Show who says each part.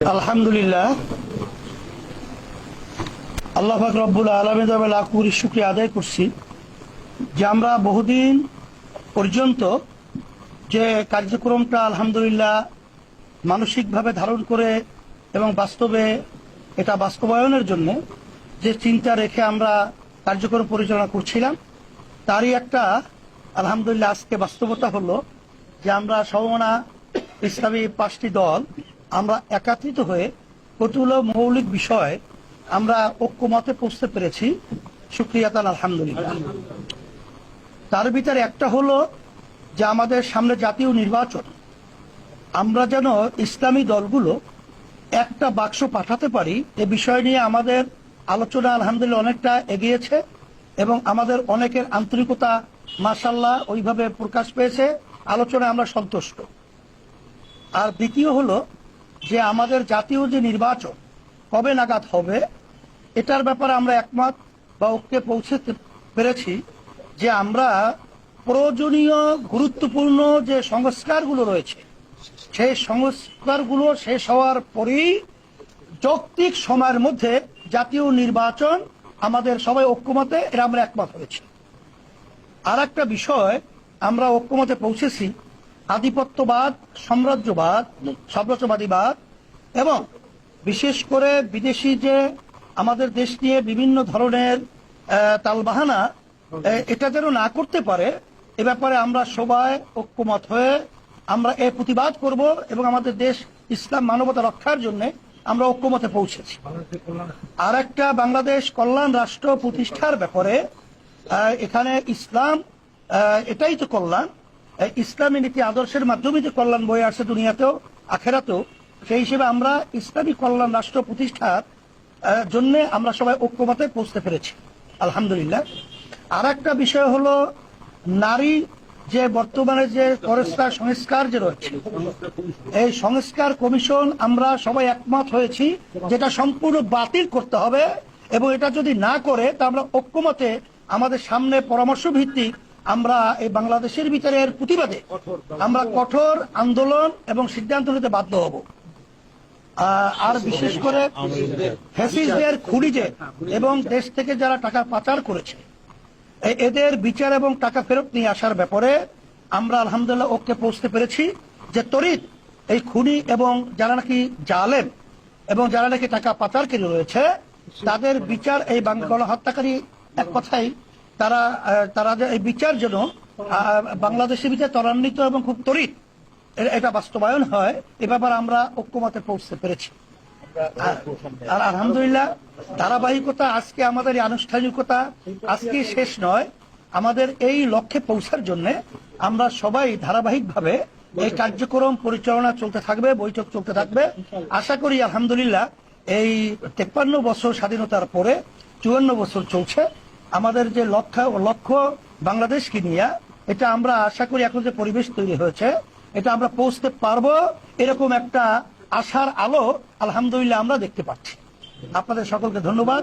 Speaker 1: আলহামদুলিল্লাহ, আল্লাহ পাক রব্বুল আলামিনের দরবারে লাখ কোটি শুকরিয়া আদায় করছি যে আমরা বহুদিন পর্যন্ত যে কার্যক্রমটা আলহামদুলিল্লাহ মানসিকভাবে ধারণ করে এবং বাস্তবে এটা বাস্তবায়নের জন্য যে চিন্তা রেখে আমরা কার্যক্রম পরিচালনা করছিলাম, তারই একটা আলহামদুলিল্লাহ আজকে বাস্তবতা হলো যে আমরা সমমনা ইসলামী 5টি দল আমরা একত্রিত হয়ে কতগুলো মৌলিক বিষয় আমরা ঐক্যমতে পৌঁছতে পেরেছি। শুকরিয়া তাআলা, আলহামদুলিল্লাহ। তার ভিতরে একটা হলো যে আমাদের সামনে জাতীয় নির্বাচন, আমরা যেন ইসলামী দলগুলো একটা বাক্স পাঠাতে পারি, এ বিষয় নিয়ে আমাদের আলোচনা আলহামদুলিল্লাহ অনেকটা এগিয়েছে এবং আমাদের অনেকের আন্তরিকতা মাশাআল্লাহ ওইভাবে প্রকাশ পেয়েছে। আলোচনায় আমরা সন্তুষ্ট। আর দ্বিতীয় হলো যে আমাদের জাতীয় যে নির্বাচন কবে নাগাদ হবে, এটার ব্যাপারে আমরা একমত বা ঐক্যে পৌঁছতে পেরেছি যে আমরা প্রয়োজনীয় গুরুত্বপূর্ণ যে সংস্কারগুলো রয়েছে সেই সংস্কারগুলো শেষ হওয়ার পরেই যৌক্তিক সময়ের মধ্যে জাতীয় নির্বাচন আমাদের সবাই ঐক্যমতে এরা আমরা একমত হয়েছি। আর একটা বিষয় আমরা ঐক্যমতে পৌঁছেছি, আধিপত্যবাদ, সাম্রাজ্যবাদীবাদ এবং বিশেষ করে বিদেশি যে আমাদের দেশ নিয়ে বিভিন্ন ধরনের তালবাহানা, এটা যেন না করতে পারে, এ ব্যাপারে আমরা সবাই ঐক্যমত হয়ে আমরা এর প্রতিবাদ করব এবং আমাদের দেশ ইসলাম মানবতা রক্ষার জন্য আমরা ঐক্যমতে পৌঁছেছি। আর একটা বাংলাদেশ কল্যাণ রাষ্ট্র প্রতিষ্ঠার ব্যাপারে এখানে ইসলাম এটাই তো কল্যাণ, ইসলামী নীতি আদর্শের মাধ্যমে যে কল্যাণ বয়ে আসছে দুনিয়াতেও আখেরাতেও, সেই হিসেবে আমরা ইসলামী কল্যাণ রাষ্ট্র প্রতিষ্ঠার জন্য আমরা সবাই ঐক্যমতে পৌঁছতে পেরেছি, আলহামদুলিল্লাহ। আর একটা বিষয় হলো নারী যে বর্তমানে যে ফরেস্টার সংস্কার যে রয়েছে, এই সংস্কার কমিশন আমরা সবাই একমত হয়েছি যেটা সম্পূর্ণ বাতিল করতে হবে এবং এটা যদি না করে তা আমরা ঐক্যমতে আমাদের সামনে পরামর্শ ভিত্তিক আমরা এই বাংলাদেশের ভিতরে এর প্রতিবাদে আমরা কঠোর আন্দোলন এবং সিদ্ধান্ত নিতে বাধ্য হব। আর বিশেষ করে ফ্যাসিস্টদের খুনিজে এবং দেশ থেকে যারা টাকা পাচার করেছে এদের বিচার এবং টাকা ফেরত নিয়ে আসার ব্যাপারে আমরা আলহামদুলিল্লাহ ঐক্যে পৌঁছতে পেরেছি যে তড়িৎ এই খুনি এবং যারা নাকি জালেম এবং যারা নাকি টাকা পাচারকারী রয়েছে তাদের বিচার, এই বাংলা হত্যাকারী এক কথাই তারা যে এই বিচার যেন বাংলাদেশের ভিতরে ত্বরান্বিত এবং খুব তড়িৎ এটা বাস্তবায়ন হয়, এ ব্যাপারে আমরা ঐক্যমতে পৌঁছতে পেরেছি। আর আলহামদুলিল্লাহ ধারাবাহিকতা, আজকে আমাদের এই আনুষ্ঠানিকতা আজকে শেষ নয়, আমাদের এই লক্ষ্যে পৌঁছার জন্য আমরা সবাই ধারাবাহিকভাবে এই কার্যক্রম পরিচালনা চলতে থাকবে, বৈঠক চলতে থাকবে। আশা করি আলহামদুলিল্লাহ এই 53 বছর স্বাধীনতার পরে 54 বছর চলছে আমাদের যে লক্ষ্য বাংলাদেশকে নিয়ে, এটা আমরা আশা করি এখন যে পরিবেশ তৈরি হয়েছে এটা আমরা পৌঁছতে পারবো, এরকম একটা আশার আলো আলহামদুলিল্লাহ আমরা দেখতে পাচ্ছি। আপনাদের সকলকে ধন্যবাদ।